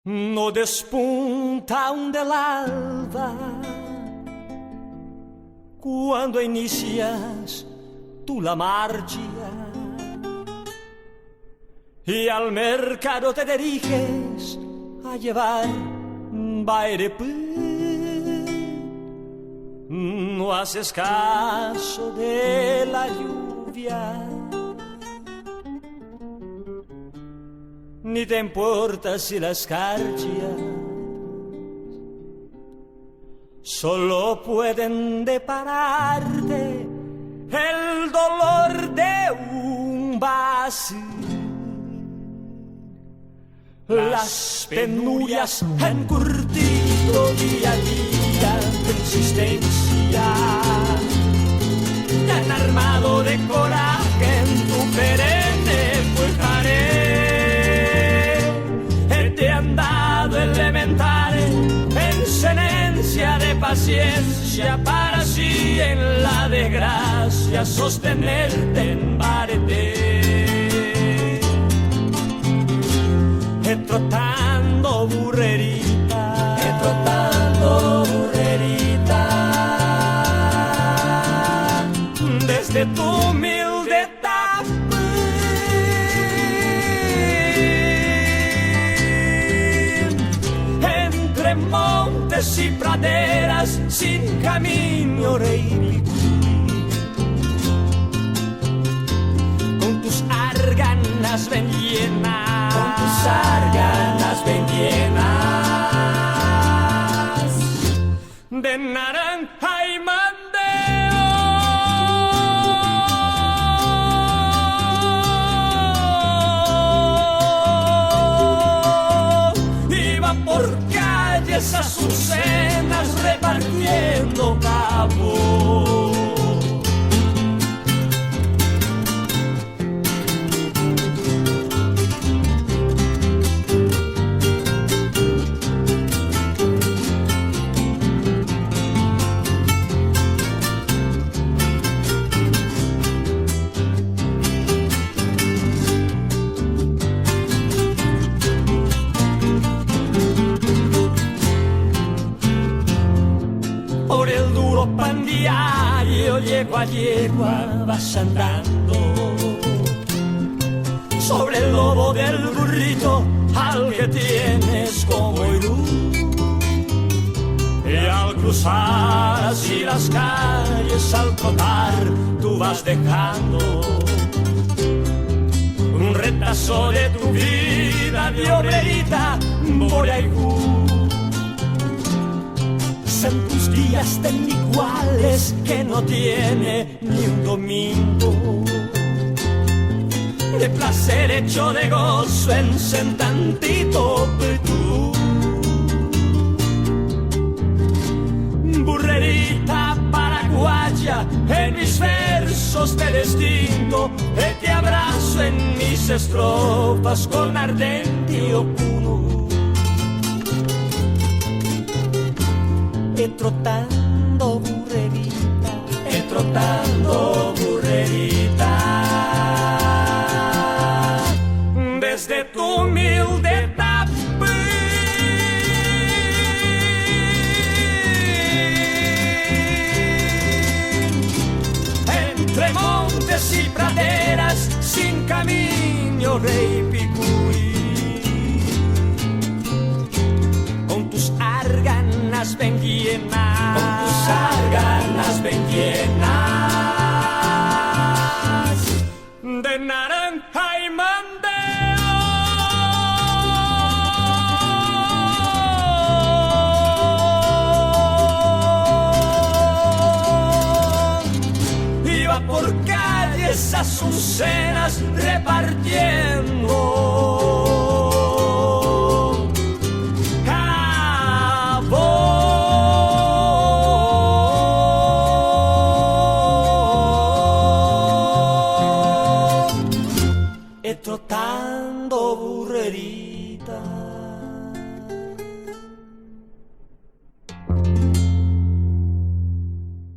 No despunta un del alba cuando inicias tú la marcha y al mercado te diriges a llevar bairepú. No haces caso de la lluvia, ni te importa si la escarchas solo pueden depararte el dolor de un vacío. Las penurias han curtido día a día tu existencia, te han armado de coraje en tu perenne pujaré, te han dado elemental enseñanza de paciencia para así en la desgracia sostenerte en barete. Trotando burrerita, desde tu humilde tapín, entre montes y praderas sin camino rey, con tus arganas ven llenas, con tus arganas ven llenas de naranja y mandeo. Iba por calles azucenas repartiendo cabo. Por el duro pandiario, yegua a yegua vas andando, sobre el lobo del burrito al que tienes como irú, y al cruzar así las calles al trotar tú vas dejando un retazo de tu vida de obrerita boreaicú. Son tus días tan iguales que no tiene ni un domingo de placer hecho de gozo en tantito tú. Burrerita paraguaya, en mis versos te distingo, te abrazo en mis estrofas con ardente opuno. Trotando burrerita, desde tu humilde tapín, entre montes y praderas sin camino rey picuí, con tus arganas ven llenas, con tus arganas ven llenas de naranja y mandeo. Iba por calles azucenas repartiendo